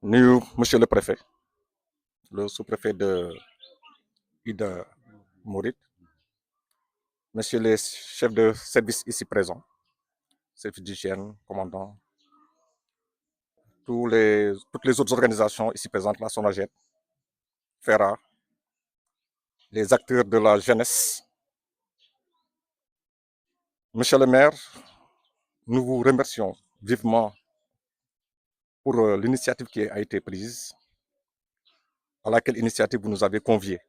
Nous, monsieur le préfet, le sous-préfet de Ida Mourit, monsieur les chefs de service ici présents, service d'hygiène, commandant, toutes les autres organisations ici présentes, la SONAGED, FERA, les acteurs de la jeunesse. Monsieur le maire, nous vous remercions vivement pour l'initiative qui a été prise, à laquelle initiative vous nous avez conviés.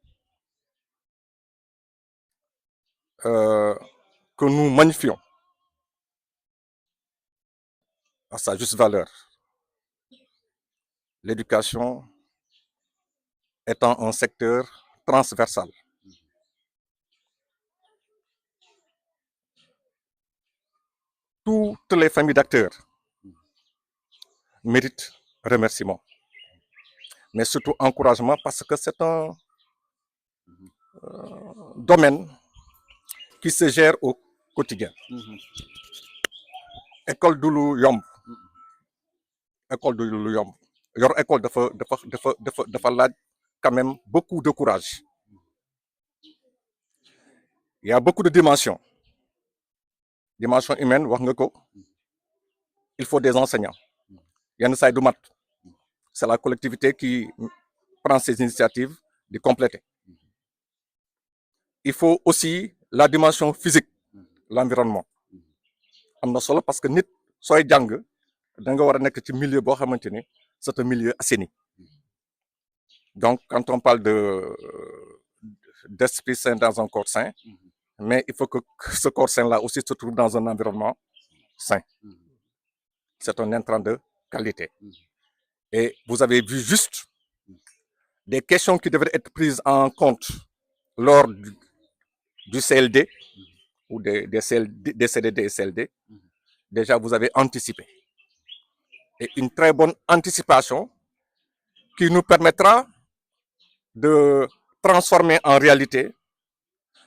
Que nous magnifions à sa juste valeur. L'éducation étant un secteur transversal. Toutes les familles d'acteurs méritent remerciement, mais surtout encouragement parce que c'est un domaine qui se gère au quotidien. École du lu yomb école du lu yomb yor école dafa laaj quand même beaucoup de courage. Il y a beaucoup de dimensions humaine wax nga ko, il faut des enseignants yenn saa yi du mat, c'est la collectivité qui prend ses initiatives de compléter. Il faut aussi la dimension physique, l'environnement am na solo parce que nit sooy jàng da nga war a nekk ci milieu boo xamante ni c'est un milieu assaini. Donc quand on parle d'esprit sain dans un corps sain, mais il faut que ce corps sain là aussi se trouve dans un environnement sain. C'est un intrant de qualité. Et vous avez vu juste des questions qui devraient être prises en compte lors du CLD ou des CDD et CLD. Déjà, vous avez anticipé. Et une très bonne anticipation qui nous permettra de transformer en réalité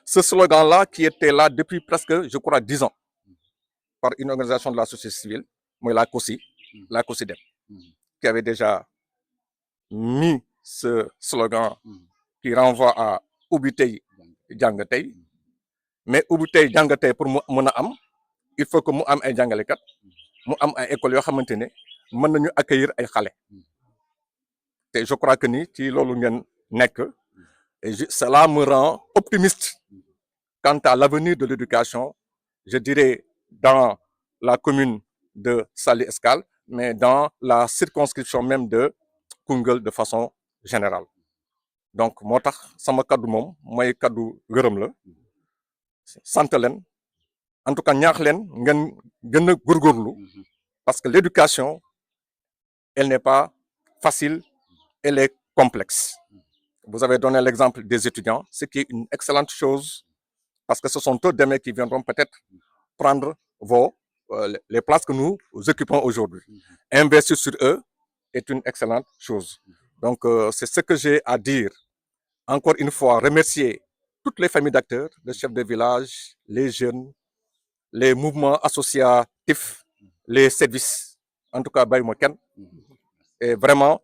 ce slogan-là qui était là depuis presque, je crois, 10 ans par une organisation de la société civile, la COSI, la COSIDEP, qui avait déjà mis ce slogan qui renvoie à Ubitei Djangatei. Mais Ubitei Djangatei, pour moi, il faut que mu am ay jàngalekat mu am ay écoles yoo xamante ne mën nañu accueillir ay xale. Et je crois que ni ci loolu ngeen nekk, et cela me rend optimiste quant à l'avenir de l'éducation, je dirais dans la commune de Saly Escale, mais dans la circonscription même de Koungheul de façon générale. Donc moo tax sama kaddu moom mooy kaddu gërëm la sant leen, en tout cas ñaax leen ngeen gën a góorgóorlu parce que l'éducation elle n'est pas facile, elle est complexe. Vous avez donné l'exemple des étudiants, ce qui est une excellente chose parce que ce sont eux demain qui viendront peut-être prendre les places que nous occupons aujourd'hui. Investir sur eux est une excellente chose. Donc c'est ce que j'ai à dire. Encore une fois, remercier toutes les familles d'acteurs, les chefs de village, les jeunes, les mouvements associatifs, les services, en tout cas Baye Moken, et vraiment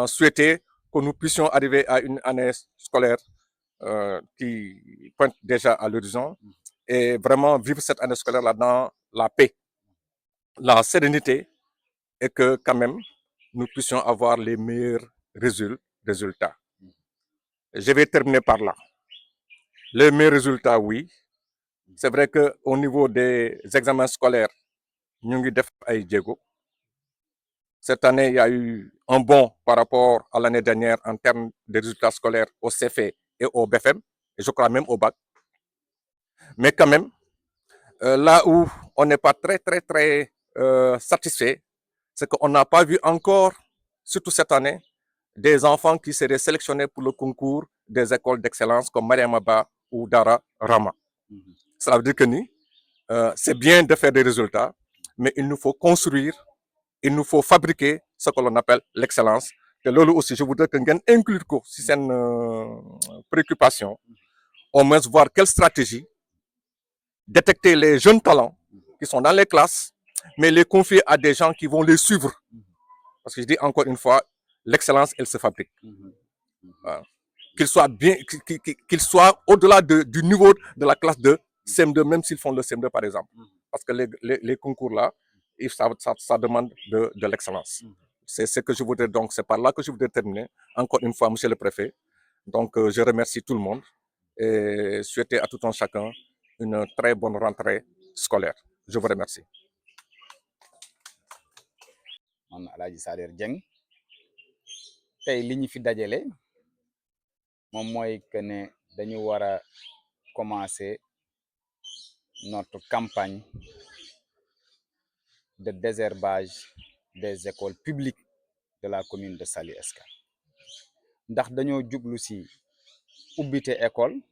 souhaiter que nous puissions arriver à une année scolaire qui pointe déjà à l'horizon et vraiment vivre cette année scolaire-là dans la paix, la sérénité et que quand même nous puissions avoir les meilleurs résultats. Je vais terminer par là. Les meilleurs résultats, oui. C'est vrai qu'au niveau des examens scolaires, nous avons fait des jéego. Cette année, il y a eu un bond par rapport à l'année dernière en termes de résultats scolaires au CFE et au BFM, et je crois même au bac. Mais quand même, là où on n'est pas très satisfait, c'est qu'on n'a pas vu encore, surtout cette année, des enfants qui seraient sélectionnés pour le concours des écoles d'excellence comme Mariamaba ou Dara Rama. Cela veut dire que c'est bien de faire des résultats, mais il nous faut construire, il nous faut fabriquer ce que l'on appelle l'excellence. Et là aussi, je voudrais que nous inclure si c'est une préoccupation, au moins voir quelle stratégie, détecter les jeunes talents qui sont dans les classes, mais les confier à des gens qui vont les suivre Parce que je dis encore une fois, l'excellence, elle se fabrique. Voilà. Qu'il soit au-delà du niveau de la classe de CM2, même s'ils font le CM2 par exemple. Parce que les concours là, ça demande de l'excellence. C'est ce que je voudrais, donc c'est par là que je voudrais terminer. Encore une fois, monsieur le préfet. Donc je remercie tout le monde et souhaiter à tout un chacun une très bonne rentrée scolaire. Je vous remercie. Man Alhaji Sader Dieng tey li ñu fi dajale moom mooy que ne dañu war a commencer notre campagne de désherbage des écoles publiques de la commune de Saly Escale ndax dañoo jublu ci ubbite école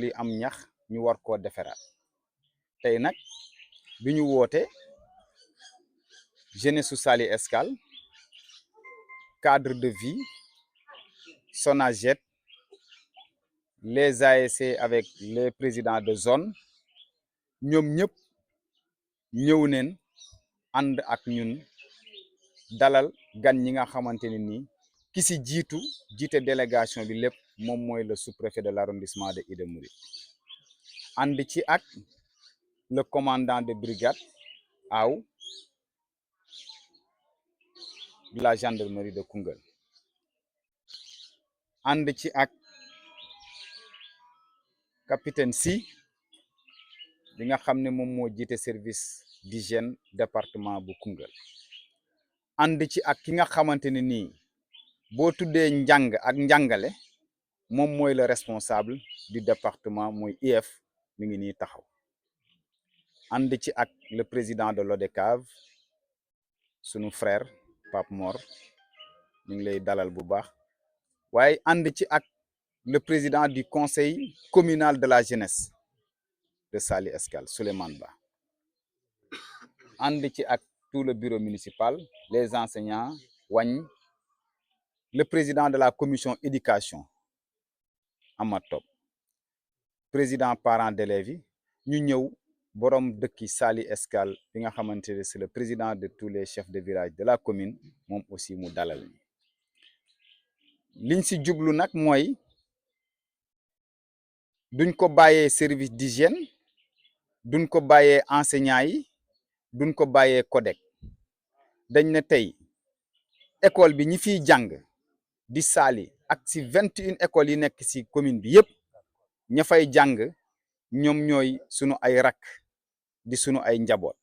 yi am ñax ñu war koo defaraat tey nag bi ñu woote jeunesse su Saly Escale cadre de vie Sonaged les ASC avec les présidents de zone ñoom ñëpp ñëw neen ànd ak ñun dalal gan ñi nga xamante ne nii ki si jiite délégation bi lépp moom mooy le sous-préfet de l'arrondissement de Ida Mouride ànd ci ak le commandant de brigade aw de la gendarmerie de Koungheul ànd ci ak capitaine Sy bi nga xam ne moom moo jiite service d'hygiène département bu Koungheul ànd ci ak ki nga xamante ne nii boo tuddee njàng ak njàngale moom mooy le responsable du département mooy IEF mi ngi nii taxaw ànd ci ak le président de l'ODCAV sunu frère Pape Mor mi ngi lay dalal bu baax waaye ànd ci ak le président du conseil communal de la jeunesse de Saly Escale Souleymane Ba ànd ci ak tout le bureau municipal les enseignants wañ le président de la commission éducation Amad Top président parents d'élèves yi ñu ñëw borom dëkki Saly Escale bi nga xamante ne c'est le président de tous les chefs de village de la commune moom aussi mu dalal ñi liñ si jublu nag mooy duñ ko bàyyee service d'hygiène duñ ko bàyyee enseignants yi duñ ko bàyyee codec dañ ne tey école bi ñi fiy jàng di Saly ak si 21 écoles yi nekk si commune bi yépp ña fay jàng ñoom ñooy sunu ay rak di sunu ay njaboot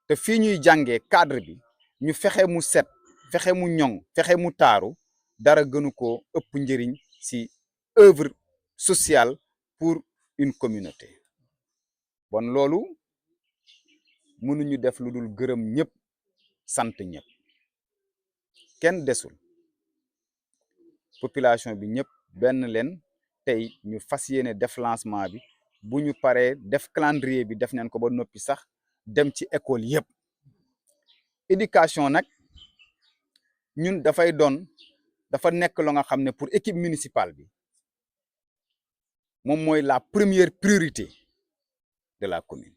te fii ñuy jàngee cadre bi ñu fexe mu set fexe mu ñoŋ fexe mu taaru dara gënu ko ëpp njëriñ si œuvre sociale pour une communauté bon loolu mënuñu def lu dul gërëm ñëpp sant ñëpp kenn desul population bi ñëpp benn leen tey ñu fas yéene def lancement bi bu ñu paree def calendrier bi def neen ko ba noppi sax dem ci école yëpp éducation nag ñun dafa nekk lo nga xam ne pour équipe municipale bi moom mooy la première priorité de la commune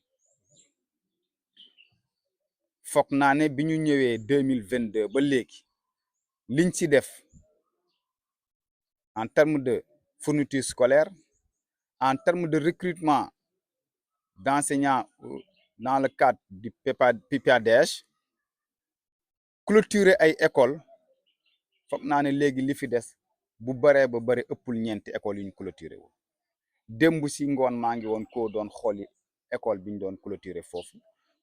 foog naa ne bi ñu ñëwee 2022 ba léegi liñ ci def en termes de fourniture scolaire en termes de recrutement d'enseignants dans le cadre du PPADH clôturer ay écoles foog naa ne léegi li fi des bu baree ba bare ëppul ñeenti écoles yu ñu clôturer wu démb si ngoon maa ngi woon ko doon xooli école bi ñu doon clôturer foofu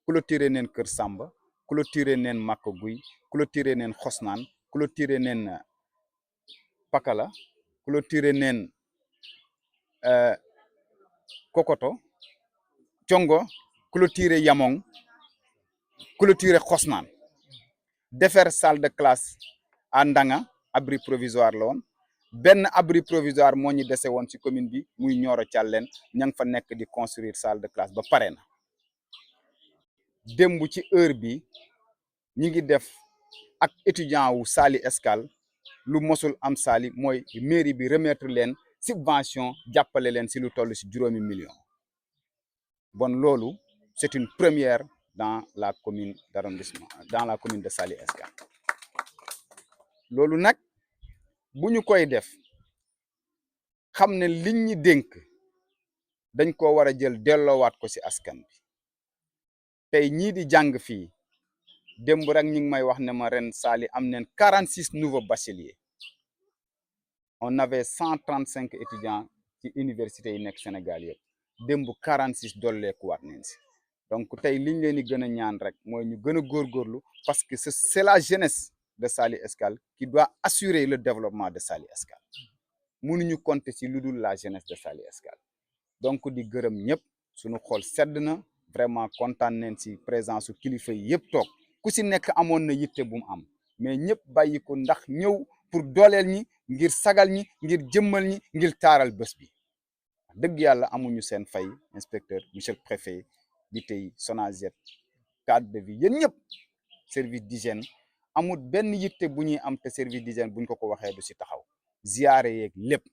clôturer neen Kër Samba clôturer neen Makka Guy clôturer neen Xosnaan clôturer neen Pakala clôturer neen Kokoto Congo clôturer Yamong clôturer Xosnaan defer salle de classe à Ndanga abri provisoire la woon benn abri provisoire moo ñu dese woon ci commune bi muy Nioro Thialène ña ngi fa nekk di construire salle de classe ba pare na démb ci heure bi ñi ngi def ak étudiant wu Saly Escale lu mosul am Saly mooy mairie bi remettre leen subvention jàppale leen ci lu toll ci 5 millions bon loolu c'est une première dans la commune d'arrondissement dans la commune de Saly Escale loolu nag bu ñu koy def xam ne liñ ñi dénk dañ ko war a jël delloowaat ko ci askan bi tey ñii di jàng fii démb rek ñu ngi may wax ne ma ren Saly am nañ 46 nouveaux bacheliers on avait 135 étudiants ci université yi nekk Sénégal yëpp démb 46 dolleekuwaat nañ si donc tey liñ leen di gën a ñaan rek mooy ñu gën a góorgóorlu parce que c'est la jeunesse de Saly Escale qui doit assurer le développement de Saly Escale mënuñu compter ci lu dul la jeunesse de Saly Escale donc di gërëm ñëpp suñu xol sedd na vraiment kontaan nañ ci présence su kilifa yi yëpp toog ku ci nekk amoon na yitte bu mu am mais ñëpp bàyyi ko ndax ñëw pour dooleel ñi ngir sagal ñi ngir jëmmal ñi ngir taaral bés bi dëgg yàlla amuñu seen fay inspecteur monsieur le préfet bi tey Sonaged cadre de vie yéen ñëpp service d'hygiène amul benn yitte bu ñuy am te service d'hygiène buñ ko waxee du ci taxaw ziyaare yeeg lépp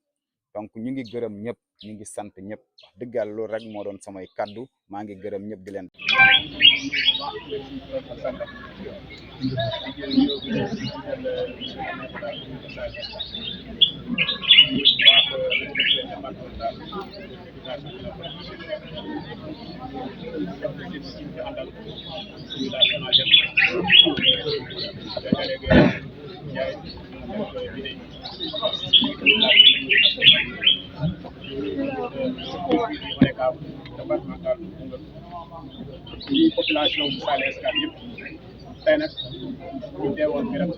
donc ñu ngi gërëm ñëpp ñu ngi sant ñëpp wax dëgg yàlla loolu rek moo doon samay kaddu maa ngi gërëm ñëpp di leen ñi population bu Saly Escale yëpp tey nag ñu teewoon fi rek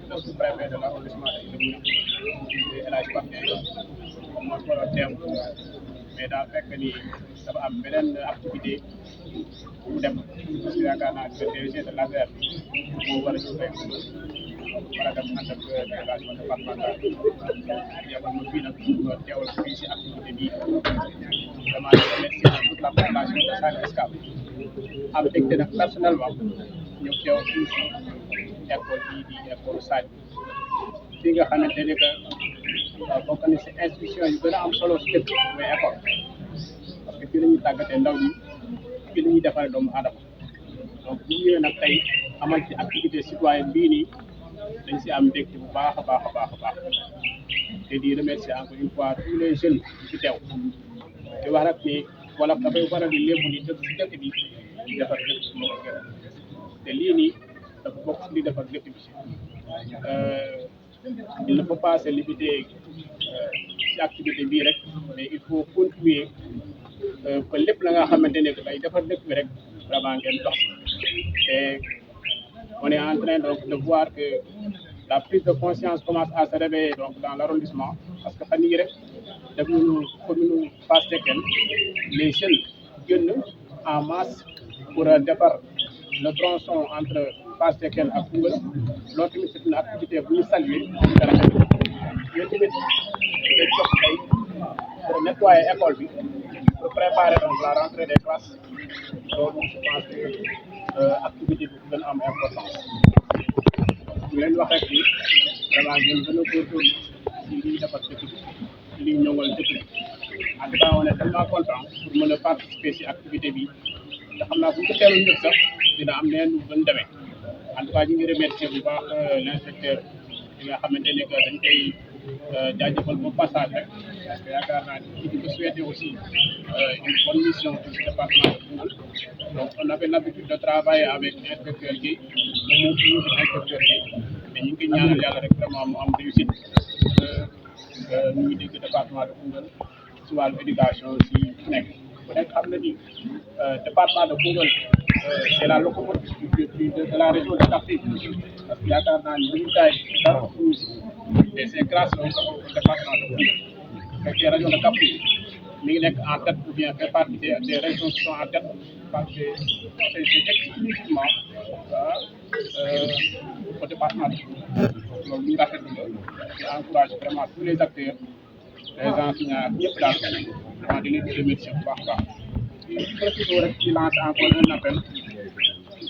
le sous-préfet de l'arrondissement de Idda El Hadj Pape moo ko teew mais daa fekk ni dafa am beneen activité bu dem parce que yaakaar naa que DG de l'ASER moo war a ñëw tey war a dem ànd ak délégation départementale yebal ma fii nag teewal fii si activité bii vraiment di remercier toute la population de Saly Escale am mbégte nag personnellement ñëw teew fii si école bii di école Saly fii nga xamante ne que bokk na si institution yu gën a am solo si dëkk mooy école parce que fii la ñuy tàggatee ndaw ñi fii la ñuy defaree doomu aadama donc bu ñëwee nag tey amal ci activité citoyenne bii nii dañ si am mbégte bu baax a baax a baax a baax te di remercier encore une fois tous les jeunes yu fi teew di wax rek ni wala dafay waral di lépp ni dëkk si dëkk bi di defar dëkk bi moo gën te lii nii dafa bokk si li defar dëkk bi il ne faut pas se limiter si activité bii rek mais il faut continuer que lépp la nga xamante ne que day defar dëkk bi rek vraiment ngeen dox et on est en train donc de voir que la prise de conscience commence à se réveiller donc dans l'arrondissement parce que fan yii rek def nañu commune Fass Cekkeen les jeunes génn en masse pour defar le tronçon entre Fass Cekkeen ak Koungheul loolu tamit c'est une activité bu ñu saluer te rafetlu yooyu tamit day jox tey pour nettoyer école bi pour préparer donc la rentrée des classes loolu je pense que activité bi gën a am importance ñu leen wax rek ni vraiment ngeen gën a góorgóorlu ci liy defar dëkk bi ci liy ñoŋal dëkk bi en tout cas on est tellement content pour mën a participer ci activité bi te xam naa bu ñu ko teeloon njëkk sax dina am neen lu gën demee en tout cas ñu ngi remercier bu baax l'inspecteur bi nga xamante ne que dañ koy jaajëfal bu passage rek parce que yaakaar naa ni di ko souhaiter aussi une bonne mission pour ce département de Koungheul donc on avait l'habitude de travailler avec l'inspecteur Guèye moom moo fi ñu inspecteur Guèye mais ñu ngi koy ñaanal yàlla rek vraiment mu am réussite ñu ngi dégg département de Koungheul ci wàllu éducation si fu nekk ku nekk xam na ni département de Koungheul c'est la locomotive de la région de Kaffrine parce que yaakaar naa ni résultat yi dara mais c'est grâce au département de Koungheul fekkee région de Kaffrine mi ngi nekk en tête ou bien fait partie des régions qui sont en tête parce que c'est exclusivement au département de Koungheul loolu ñu rafetlu la di encourage vraiment tous les acteurs les enseignants ñëpp daal vraiment di leen di remercier bu baax a baax di profité rek ci lancer encore un appel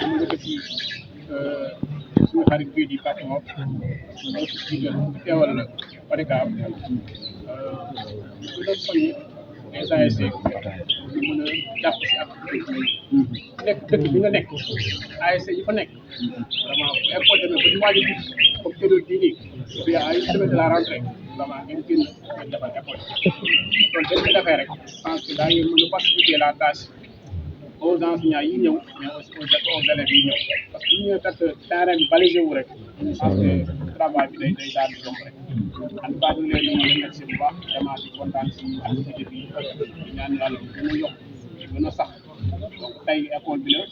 mu nga ci suñu xarit bii di Fatima ñoo ci jiital teewal la Fadika gën a soññi les ASC ñu mën a jàpp si activité bi nekk dëkk bi nga nekk ASC yi fa nekk vraiment bu école demee ba ñu waaj a comme période bii nii il y a une semaine de la rentrée vraiment ngeen génn ngeen defal école donc dañ ko defee rek je pense que daa ngeen mën a faciliter la tâche aux enseignants yi ñëw mais aussi aux élèves yi ñëw parce que bu ñu ñëwee fekk terrain bi balisé wu rek je pense que travail bi day daal di yomb rek en tout cas ñu ngi leen di remercier bu baax vraiment di kontaan si activité bi di ñaan yàlla mu gën a yokk gën a sax donc tey école bi la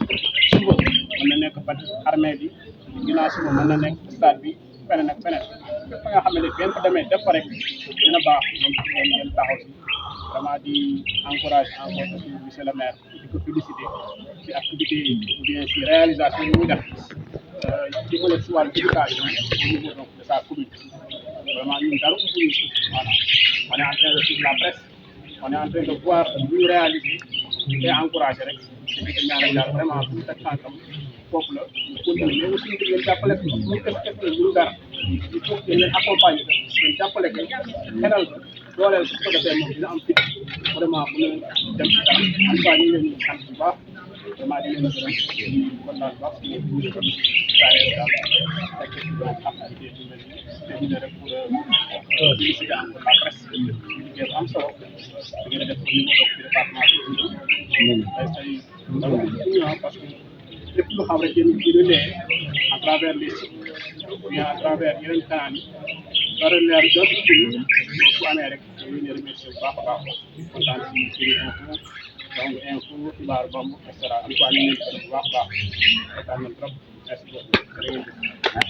suba mën na nekk bat armée bi ginnaaw suba mën na nekk stade bi feneen ak feneen fépp nga xam ne benn ko demee def ko rek dina baax ngeen taxaw si vraiment di encourage encore aussi monsieur le maire di ko féliciter ci activité yi ou bien si réalisation yi muy def di mën a si wàllu éducation au niveau donc de sa commune vraiment ñun dara umpuñu si voilà on est en train de suivre la presse on est en train de voir lu ñu réaliser et encourager rek te di ko ñaanal yàlla vraiment bu ñu teg tànkam foofu la ñu continuer mais aussi ngeen jàppale ko mu kese lu dara il faut que ngeen accompagner ko ngeen jàppale ko xelal ko dooleel su ko defee moom dina am fit vraiment mën a dem ci kanam en tout cas ñu ngi leen di sant bu baax vraiment di leen gërëm di kontaan bu baax si ngeen dugg ko saa yéen daal fekk ci donc activité bi mel ni te ñu ne rek pour féliciter encore la presse liggéey bu am solo di ngeen def au niveau donc du département bi tey parce que lépp lu xam rek yéen di relayer à travers les sites ou bien à travers yeneen canal yi dara leer jot ci ñu su amee rek ñu leen remercier bu baax a baax kontaan si Firi Info donc info xibaar bamb et cetera en tout cas ñu ngi leen di gërëm bu baax a baax kontaan nañ trop merci beaucoup.